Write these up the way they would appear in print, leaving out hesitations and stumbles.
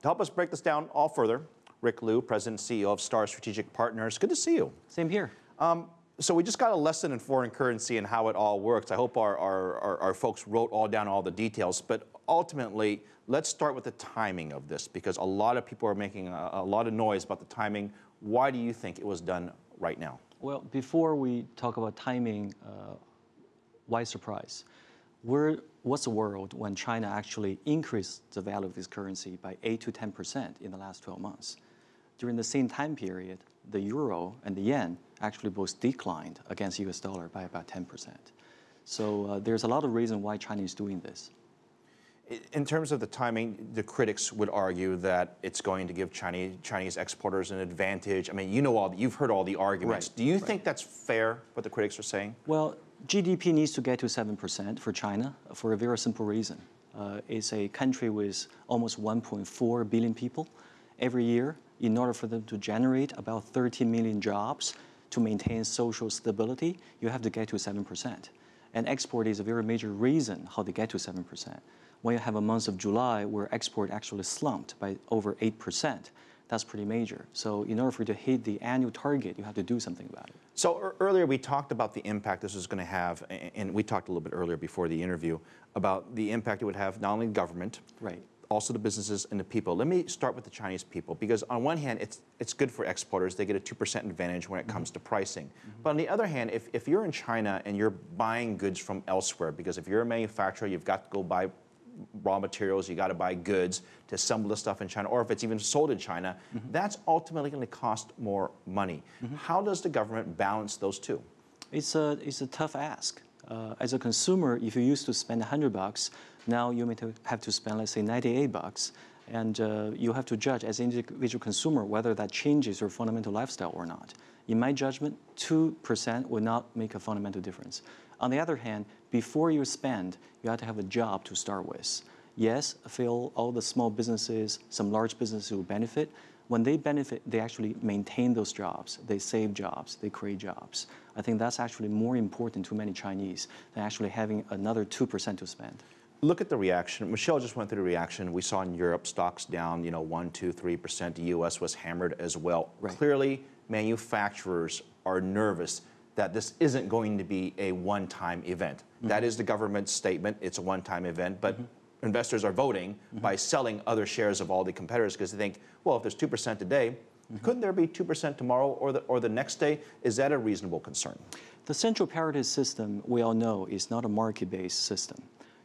To help us break this down all further, Rick Niu, President and CEO of Starr Strategic Partners. Good to see you. Same here. So we just got a lesson in foreign currency and how it all works. I hope our folks wrote all the details. But ultimately, let's start with the timing of this, because a lot of people are making a lot of noise about the timing. Why do you think it was done right now? Well, before we talk about timing, why surprise? What's the world when China actually increased the value of its currency by 8 to 10% in the last 12 months? During the same time period, the euro and the yen actually both declined against US dollar by about 10%. So there's a lot of reason why China is doing this. In terms of the timing, the critics would argue that it's going to give Chinese exporters an advantage. I mean, you've heard all the arguments. Right. Do you think that's fair, what the critics are saying? Well, GDP needs to get to 7% for China for a very simple reason. It's a country with almost 1.4 billion people. Every year, in order for them to generate about 30 million jobs to maintain social stability, you have to get to 7%. And export is a very major reason how they get to 7%. When you have a month of July where export actually slumped by over 8%, that's pretty major. So in order for you to hit the annual target, you have to do something about it. So earlier we talked about the impact this is going to have, and we talked a little bit earlier before the interview about the impact it would have not only government, right, also the businesses and the people. Let me start with the Chinese people, because on one hand, it's good for exporters. They get a 2% advantage when it comes to pricing. But on the other hand, if you're in China and you're buying goods from elsewhere, because if you're a manufacturer, you've got to go buy raw materials, you got to buy goods to assemble the stuff in China, or if it's even sold in China, that's ultimately going to cost more money. How does the government balance those two? It's a tough ask. As a consumer, if you used to spend $100, now you may have to spend, let's say, $98, and you have to judge as an individual consumer whether that changes your fundamental lifestyle or not. In my judgment, 2% would not make a fundamental difference. On the other hand, before you spend, you have to have a job to start with. Yes, Phil, all the small businesses, some large businesses will benefit. When they benefit, they actually maintain those jobs. They save jobs. They create jobs. I think that's actually more important to many Chinese than actually having another 2% to spend. Look at the reaction. Michelle just went through the reaction. We saw in Europe stocks down, 1, 2, 3%. The U.S. was hammered as well. Right. Clearly, manufacturers are nervous that this isn't going to be a one-time event. That is the government's statement. It's a one-time event, but investors are voting by selling other shares of all the competitors because they think, well, if there's 2% today, couldn't there be 2% tomorrow or the next day? Is that a reasonable concern? The central parity system, we all know, is not a market-based system.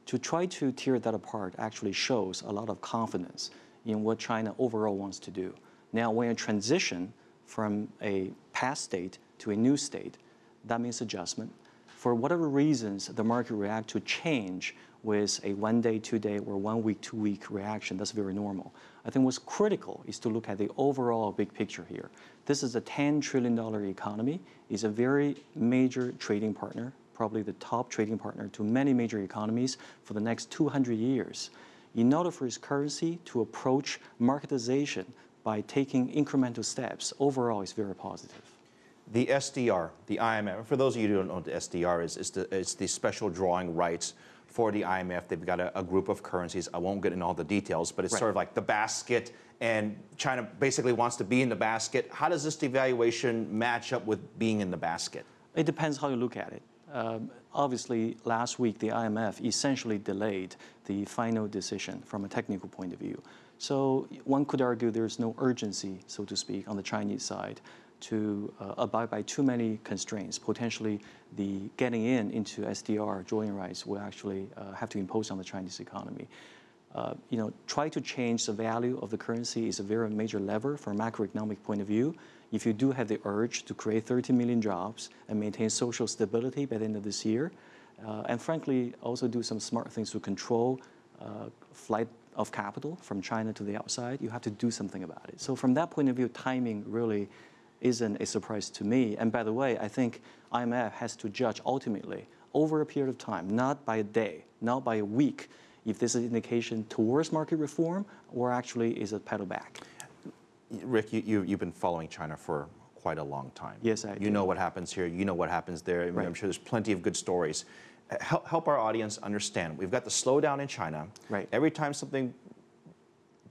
To try to tear that apart actually shows a lot of confidence in what China overall wants to do. Now, when you transition from a past state to a new state, that means adjustment. For whatever reasons, the market reacts to change with a 1 day, 2 day, or 1 week, 2 week reaction. That's very normal. I think what's critical is to look at the overall big picture here. This is a $10 trillion economy. It's a very major trading partner, probably the top trading partner to many major economies for the next 200 years. In order for its currency to approach marketization by taking incremental steps, overall it's very positive. The SDR, the IMF, for those of you who don't know what the SDR is, it's the special drawing rights for the IMF. They've got a group of currencies. I won't get into all the details, but it's sort of like the basket, and China basically wants to be in the basket. How does this devaluation match up with being in the basket? It depends how you look at it. Obviously, last week, the IMF essentially delayed the final decision from a technical point of view. So one could argue there's no urgency, so to speak, on the Chinese side to abide by too many constraints. Potentially, the getting into SDR, drawing rights, will actually have to impose on the Chinese economy. Try to change the value of the currency is a very major lever from a macroeconomic point of view. If you do have the urge to create 30 million jobs and maintain social stability by the end of this year, and frankly, also do some smart things to control flight of capital from China to the outside, you have to do something about it. So from that point of view, timing really isn't a surprise to me. And by the way, I think IMF has to judge ultimately over a period of time, not by a day, not by a week, if this is an indication towards market reform or actually is a pedal back. Rick, you've been following China for quite a long time. Yes, I do. You know what happens here. You know what happens there. I mean, I'm sure there's plenty of good stories. Help our audience understand. We've got the slowdown in China. Right. Every time something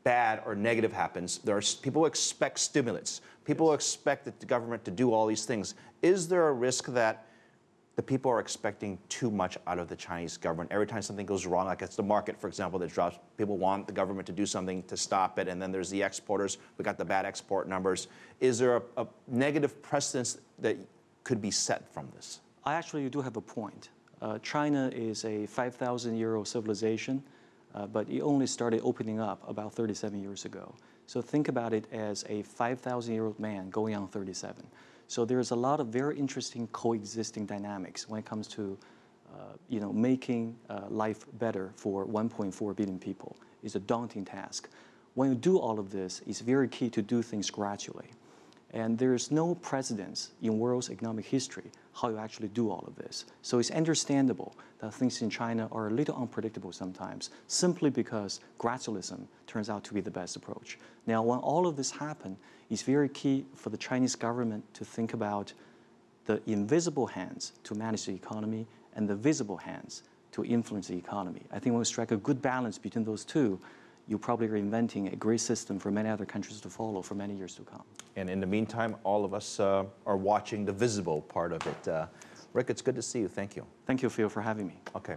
bad or negative happens, people expect stimulus. People expect the government to do all these things. Is there a risk that the people are expecting too much out of the Chinese government? Every time something goes wrong, like it's the market, for example, that drops, people want the government to do something to stop it, and then there's the exporters. We got the bad export numbers. Is there a negative precedence that could be set from this? I actually do have a point. China is a 5,000-year-old civilization, but it only started opening up about 37 years ago. So think about it as a 5,000-year-old man going on 37. So there's a lot of very interesting coexisting dynamics when it comes to making life better for 1.4 billion people. It's a daunting task. When you do all of this, it's very key to do things gradually. And there's no precedence in world's economic history how you actually do all of this. So it's understandable that things in China are a little unpredictable sometimes, simply because gradualism turns out to be the best approach. Now, when all of this happens, it's very key for the Chinese government to think about the invisible hands to manage the economy and the visible hands to influence the economy. I think when we strike a good balance between those two, you probably are inventing a great system for many other countries to follow for many years to come. And in the meantime, all of us are watching the visible part of it. Rick, it's good to see you. Thank you. Thank you, Phil, for having me. Okay.